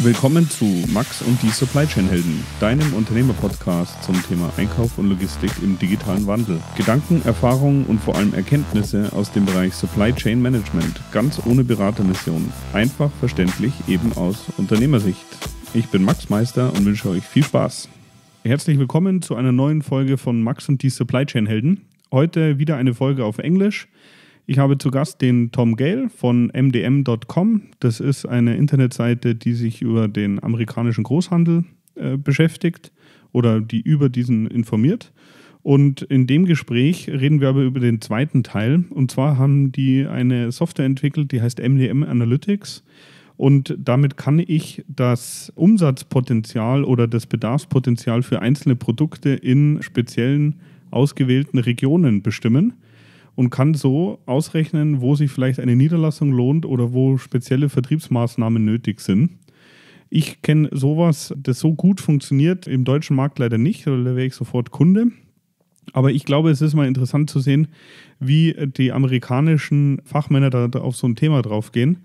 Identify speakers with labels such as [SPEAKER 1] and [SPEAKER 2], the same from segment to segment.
[SPEAKER 1] Willkommen zu Max und die SupplyChainHelden, deinem Unternehmer-Podcast zum Thema Einkauf und Logistik im digitalen Wandel. Gedanken, Erfahrungen und vor allem Erkenntnisse aus dem Bereich Supply Chain Management, ganz ohne Beratermission, einfach verständlich eben aus Unternehmersicht. Ich bin Max Meister und wünsche euch viel Spaß. Herzlich willkommen zu einer neuen Folge von Max und die SupplyChainHelden. Heute wieder eine Folge auf Englisch. Ich habe zu Gast den Tom Gale von MDM.com. Das ist eine Internetseite, die sich über den amerikanischen Großhandel beschäftigt oder die über diesen informiert. Und in dem Gespräch reden wir aber über den zweiten Teil. Und zwar haben die eine Software entwickelt, die heißt MDM Analytics. Und damit kann ich das Umsatzpotenzial oder das Bedarfspotenzial für einzelne Produkte in speziellen ausgewählten Regionen bestimmen. Und kann so ausrechnen, wo sich vielleicht eine Niederlassung lohnt oder wo spezielle Vertriebsmaßnahmen nötig sind. Ich kenne sowas, das so gut funktioniert, im deutschen Markt leider nicht, da wäre ich sofort Kunde. Aber ich glaube, es ist mal interessant zu sehen, wie die amerikanischen Fachmänner da auf so ein Thema draufgehen.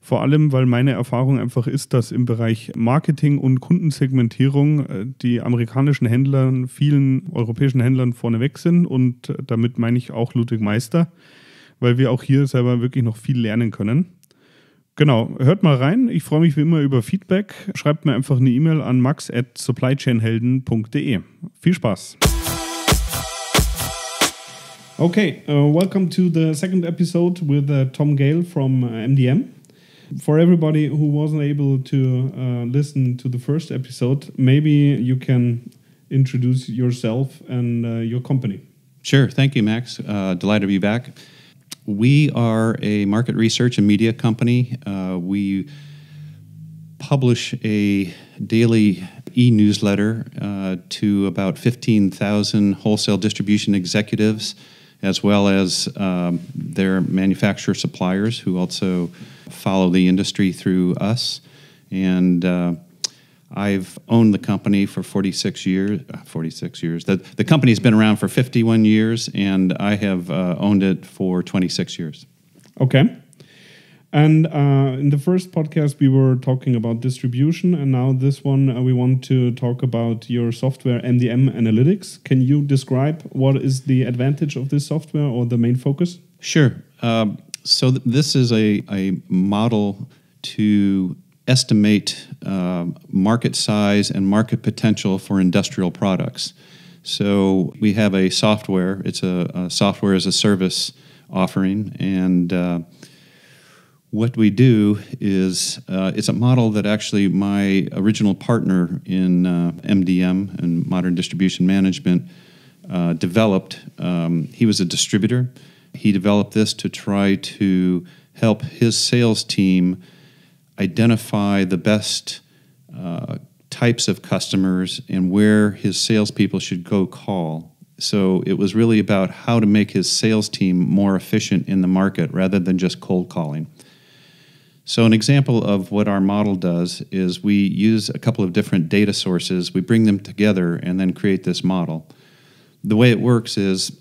[SPEAKER 1] Vor allem, weil meine Erfahrung einfach ist, dass im Bereich Marketing und Kundensegmentierung die amerikanischen Händler vielen europäischen Händlern vorneweg sind. Und damit meine ich auch Ludwig Meister, weil wir auch hier selber wirklich noch viel lernen können. Genau, hört mal rein. Ich freue mich wie immer über Feedback. Schreibt mir einfach eine E-Mail an max@supplychainhelden.de. Viel Spaß! Okay, welcome to the second episode with Tom Gale from MDM. For everybody who wasn't able to listen to the first episode, maybe you can introduce yourself and your company.
[SPEAKER 2] Sure. Thank you, Max. Delighted to be back. We are a market research and media company. We publish a daily e-newsletter to about 15,000 wholesale distribution executives, as well as their manufacturer suppliers who also follow the industry through us. And I've owned the company for 46 years. The company's been around for 51 years, and I have owned it for 26 years.
[SPEAKER 1] Okay. And in the first podcast, we were talking about distribution, and now this one, we want to talk about your software, MDM Analytics. Can you describe what is the advantage of this software or the main focus?
[SPEAKER 2] Sure. So this is a model to estimate market size and market potential for industrial products. So we have a software. It's a software as a service offering, and what we do is it's a model that actually my original partner in MDM and Modern Distribution Management developed. He was a distributor. He developed this to try to help his sales team identify the best types of customers and where his salespeople should go call. So it was really about how to make his sales team more efficient in the market rather than just cold calling. So an example of what our model does is we use a couple of different data sources, we bring them together and then create this model. The way it works is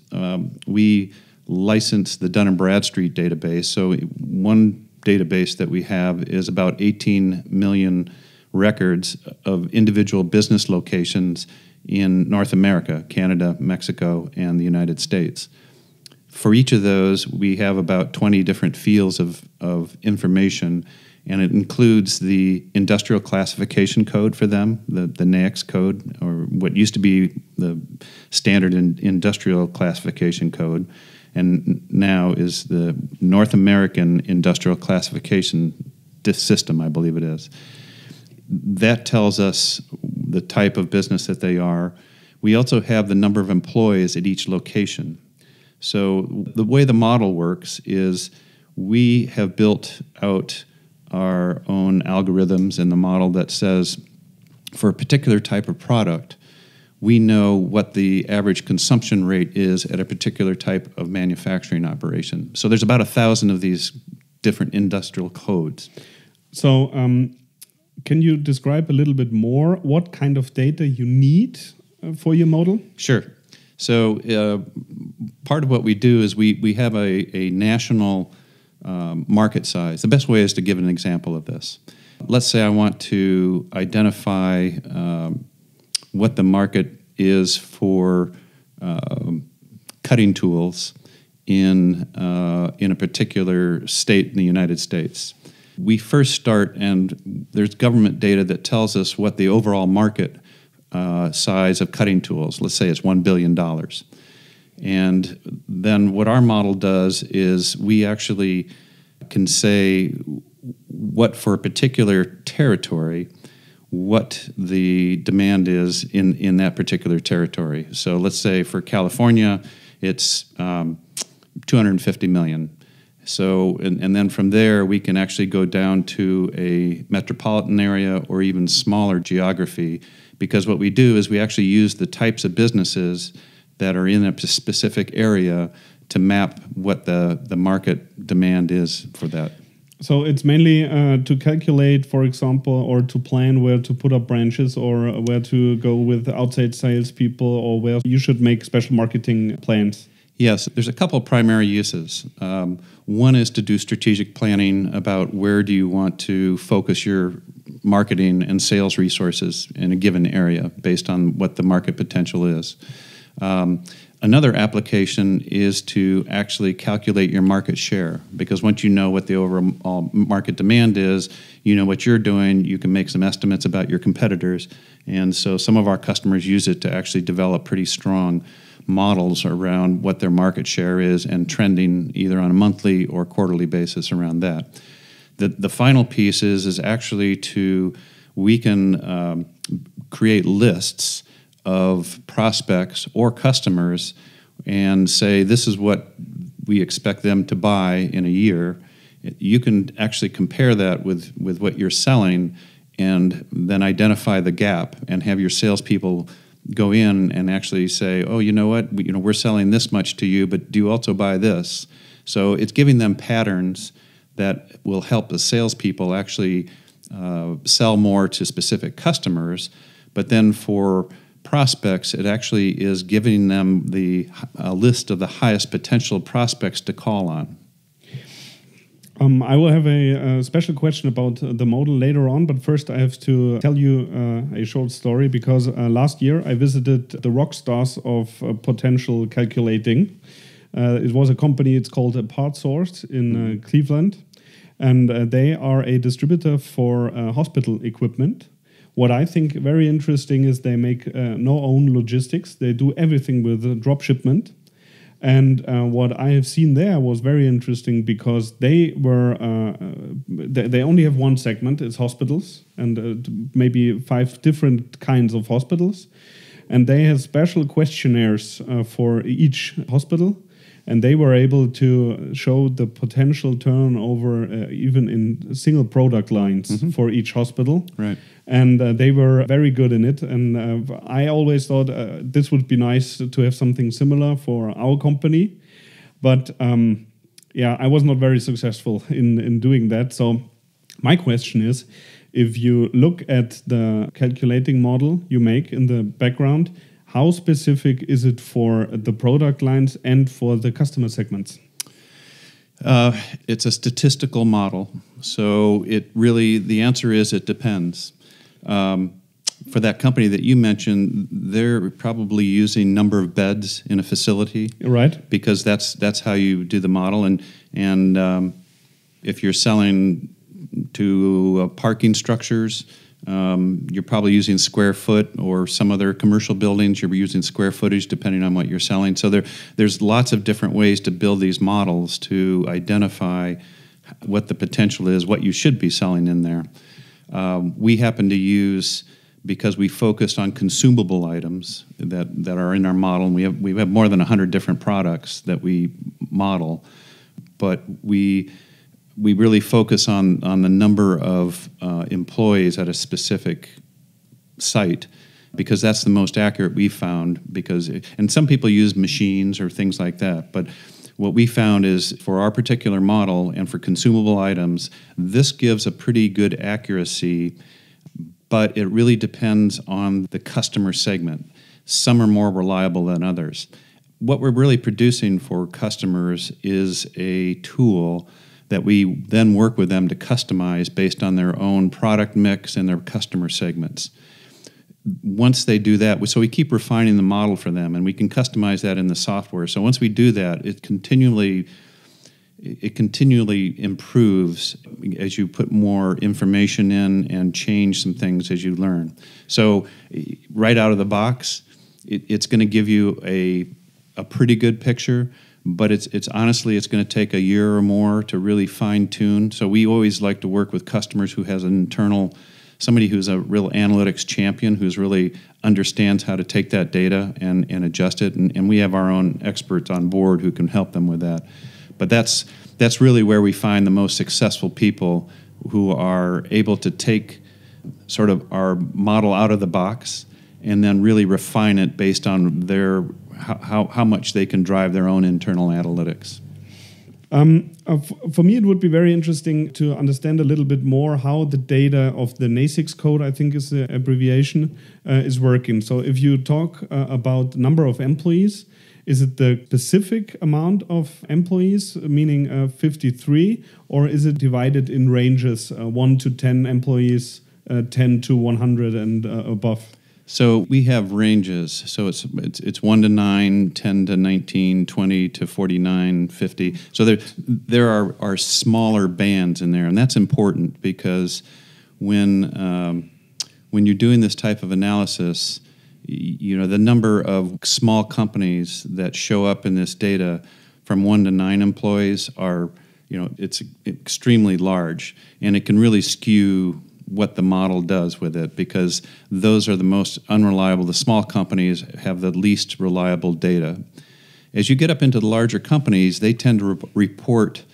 [SPEAKER 2] we license the Dun & Bradstreet database. So one database that we have is about 18 million records of individual business locations in North America, Canada, Mexico, and the United States. For each of those, we have about 20 different fields of information, and it includes the industrial classification code for them, the NAICS code, or what used to be the standard industrial classification code, and now is the North American Industrial Classification System, I believe it is. That tells us the type of business that they are. We also have the number of employees at each location. So the way the model works is we have built out our own algorithms in the model that says for a particular type of product, we know what the average consumption rate is at a particular type of manufacturing operation. So there's about 1,000 of these different industrial codes.
[SPEAKER 1] So can you describe a little bit more what kind of data you need for your model?
[SPEAKER 2] Sure. So part of what we do is we have a national market size. The best way is to give an example of this. let's say I want to identify what the market is for cutting tools in a particular state in the United States. We first start, and there's government data that tells us what the overall market size of cutting tools, let's say it's $1 billion. And then what our model does is we actually can say what for a particular territory, what the demand is in that particular territory. So let's say for California, it's 250 million. So, and then from there, we can actually go down to a metropolitan area or even smaller geography, because what we do is we actually use the types of businesses that are in a specific area to map what the market demand is for that.
[SPEAKER 1] So it's mainly to calculate, for example, or to plan where to put up branches or where to go with outside salespeople or where you should make special marketing plans.
[SPEAKER 2] Yes, there's a couple primary uses. One is to do strategic planning about where do you want to focus your marketing and sales resources in a given area based on what the market potential is. Another application is to actually calculate your market share, because once you know what the overall market demand is, you know what you're doing, you can make some estimates about your competitors. And so some of our customers use it to actually develop pretty strong models around what their market share is and trending either on a monthly or quarterly basis around that. The final piece is actually we can create lists of prospects or customers and say this is what we expect them to buy in a year. You can actually compare that with what you're selling and then identify the gap and have your salespeople go in and actually say, oh, you know what, we're selling this much to you, but do you also buy this? So it's giving them patterns that will help the salespeople actually sell more to specific customers. But then for prospects, it actually is giving them a list of the highest potential prospects to call on.
[SPEAKER 1] I will have a special question about the model later on, but first I have to tell you a short story, because last year I visited the rock stars of potential calculating. It was a company, it's called PartSource in Cleveland, and they are a distributor for hospital equipment. What I think very interesting is they make no own logistics. They do everything with drop shipment. And what I have seen there was very interesting, because they only have one segment, it's hospitals, and maybe 5 different kinds of hospitals. And they have special questionnaires for each hospital. And they were able to show the potential turnover even in single product lines for each hospital.
[SPEAKER 2] Right.
[SPEAKER 1] And they were very good in it. And I always thought this would be nice to have something similar for our company. But I was not very successful in doing that. So my question is, if you look at the calculating model you make in the background, how specific is it for the product lines and for the customer segments?
[SPEAKER 2] It's a statistical model. So the answer is it depends. For that company that you mentioned, they're probably using number of beds in a facility,
[SPEAKER 1] right?
[SPEAKER 2] Because that's how you do the model. And if you're selling to parking structures, you're probably using square foot, or some other commercial buildings, you're using square footage depending on what you're selling. So there's lots of different ways to build these models to identify what the potential is, what you should be selling in there. We happen to use, because we focused on consumable items that are in our model, and we have more than 100 different products that we model, but we really focus on the number of employees at a specific site, because that's the most accurate we found. And some people use machines or things like that, but what we found is for our particular model and for consumable items, this gives a pretty good accuracy, but it really depends on the customer segment. Some are more reliable than others. What we're really producing for customers is a tool that we then work with them to customize based on their own product mix and their customer segments. Once they do that, so we keep refining the model for them, and we can customize that in the software. So once we do that, it continually improves as you put more information in and change some things as you learn. So right out of the box, it's going to give you a pretty good picture, but it's honestly, it's going to take a year or more to really fine-tune. So we always like to work with customers who has an internal, somebody who's a real analytics champion, who's really understands how to take that data and adjust it, and we have our own experts on board who can help them with that. But that's really where we find the most successful people who are able to take sort of our model out of the box and then really refine it based on their how much they can drive their own internal analytics.
[SPEAKER 1] For me, it would be very interesting to understand a little bit more how the data of the NASIX code, I think is the abbreviation, is working. So if you talk about number of employees, is it the specific amount of employees, meaning 53, or is it divided in ranges, 1 to 10 employees, 10 to 100 and above?
[SPEAKER 2] So we have ranges. So it's 1 to 9, 10 to 19, 20 to 49, 50. So there are smaller bands in there, and that's important because when you're doing this type of analysis, the number of small companies that show up in this data from 1 to 9 employees are, it's extremely large, and it can really skew what the model does with it, because those are the most unreliable. The small companies have the least reliable data. As you get up into the larger companies, they tend to report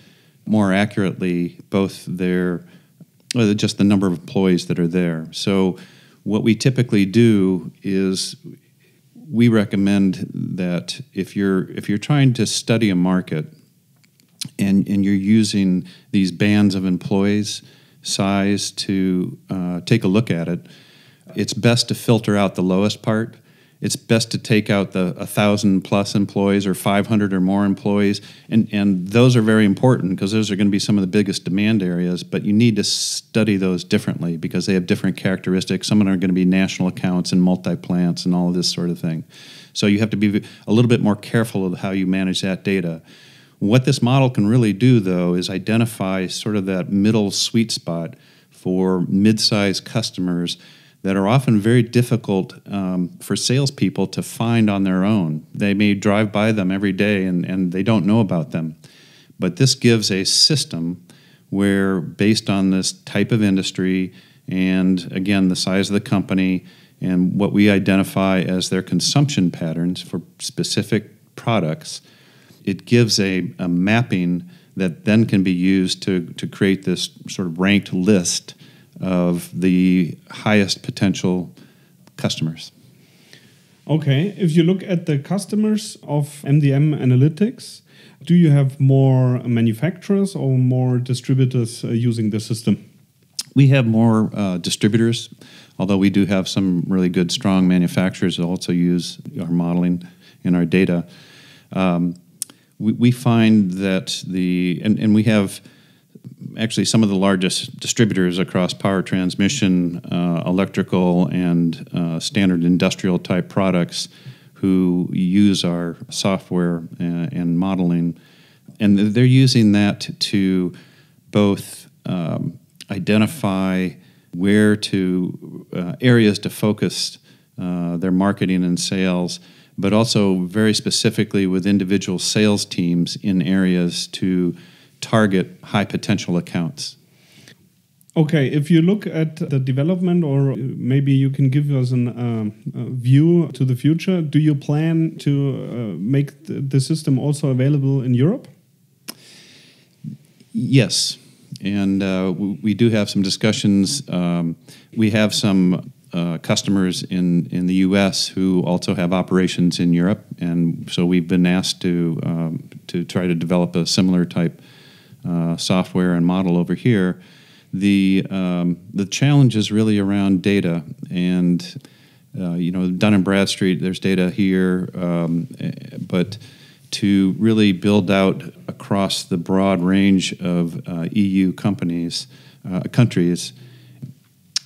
[SPEAKER 2] more accurately both just the number of employees that are there. So what we typically do is we recommend that if you're trying to study a market and you're using these bands of employees size to take a look at it, it's best to filter out the lowest part. It's best to take out the 1,000 plus employees or 500 or more employees, and those are very important because those are going to be some of the biggest demand areas, but you need to study those differently because they have different characteristics. Some of them are going to be national accounts and multi-plants and all of this sort of thing. So you have to be a little bit more careful of how you manage that data. What this model can really do, though, is identify sort of that middle sweet spot for mid-sized customers that are often very difficult for salespeople to find on their own. They may drive by them every day and they don't know about them. But this gives a system where, based on this type of industry and, again, the size of the company and what we identify as their consumption patterns for specific products, it gives a mapping that then can be used to create this sort of ranked list of the highest potential customers.
[SPEAKER 1] Okay, if you look at the customers of MDM Analytics, do you have more manufacturers or more distributors using the system?
[SPEAKER 2] We have more distributors, although we do have some really good, strong manufacturers that also use our modeling and our data. We find that and we have actually some of the largest distributors across power transmission, electrical, and standard industrial type products who use our software and modeling. And they're using that to both identify where areas to focus their marketing and sales, but also very specifically with individual sales teams in areas to target high potential accounts.
[SPEAKER 1] Okay, if you look at the development, or maybe you can give us a view to the future, do you plan to make the system also available in Europe?
[SPEAKER 2] Yes, and we do have some discussions. We have some customers in the U.S. who also have operations in Europe, and so we've been asked to try to develop a similar type software and model over here. The challenge is really around data, and Dun & Bradstreet, there's data here, but to really build out across the broad range of EU countries,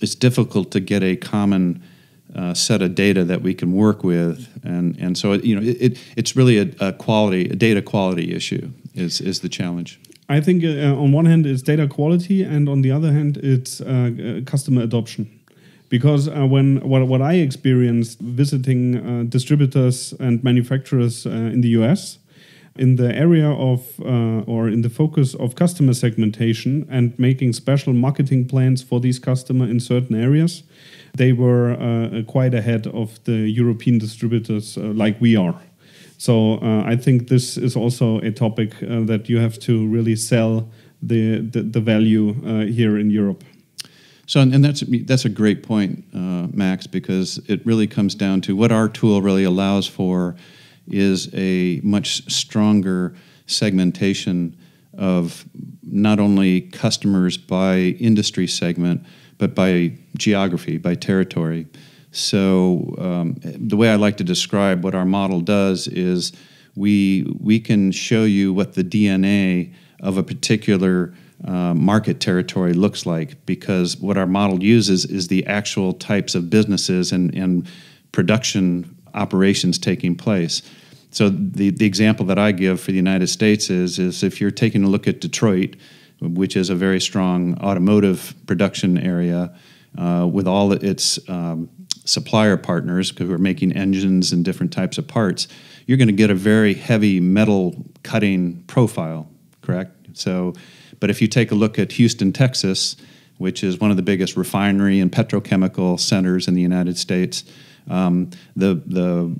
[SPEAKER 2] it's difficult to get a common set of data that we can work with, and so it's really a data quality issue is the challenge.
[SPEAKER 1] I think on one hand it's data quality, and on the other hand it's customer adoption. Because what I experienced visiting distributors and manufacturers in the US, in the area of or in the focus of customer segmentation and making special marketing plans for these customers in certain areas, they were quite ahead of the European distributors like we are. So I think this is also a topic that you have to really sell the value here in Europe.
[SPEAKER 2] So, and that's a great point, Max, because it really comes down to what our tool really allows for is a much stronger segmentation of not only customers by industry segment, but by geography, by territory. So the way I like to describe what our model does is we can show you what the DNA of a particular market territory looks like, because what our model uses is the actual types of businesses and production operations taking place. So the example that I give for the United States is if you're taking a look at Detroit, which is a very strong automotive production area with all its supplier partners who are making engines and different types of parts, you're going to get a very heavy metal cutting profile, correct? So, but if you take a look at Houston, Texas, which is one of the biggest refinery and petrochemical centers in the United States, the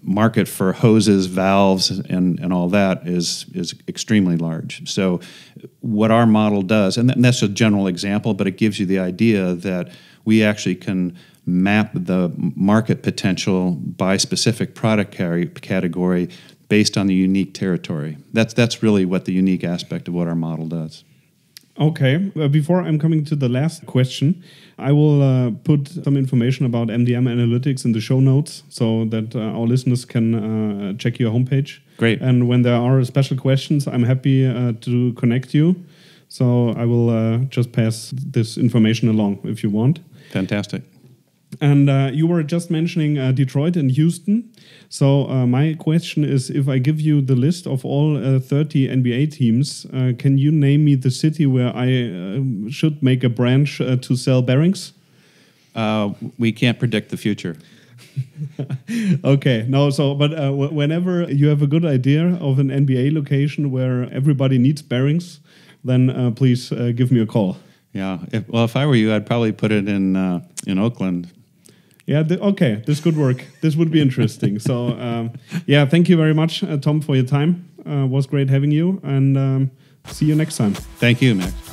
[SPEAKER 2] market for hoses, valves, and all that is extremely large. So what our model does, and that's a general example, but it gives you the idea that we actually can map the market potential by specific product category based on the unique territory. That's really what the unique aspect of what our model does.
[SPEAKER 1] Okay, before I'm coming to the last question, I will put some information about MDM Analytics in the show notes so that our listeners can check your homepage.
[SPEAKER 2] Great.
[SPEAKER 1] And when there are special questions, I'm happy to connect you. So I will just pass this information along if you want.
[SPEAKER 2] Fantastic.
[SPEAKER 1] And you were just mentioning Detroit and Houston. So my question is, if I give you the list of all 30 NBA teams, can you name me the city where I should make a branch to sell bearings?
[SPEAKER 2] We can't predict the future.
[SPEAKER 1] Okay, no. So, but whenever you have a good idea of an NBA location where everybody needs bearings, then please give me a call.
[SPEAKER 2] Yeah. If I were you, I'd probably put it in Oakland.
[SPEAKER 1] Yeah, okay, this could work. This would be interesting. So, yeah, thank you very much, Tom, for your time. It was great having you, and see you next time.
[SPEAKER 2] Thank you, Max.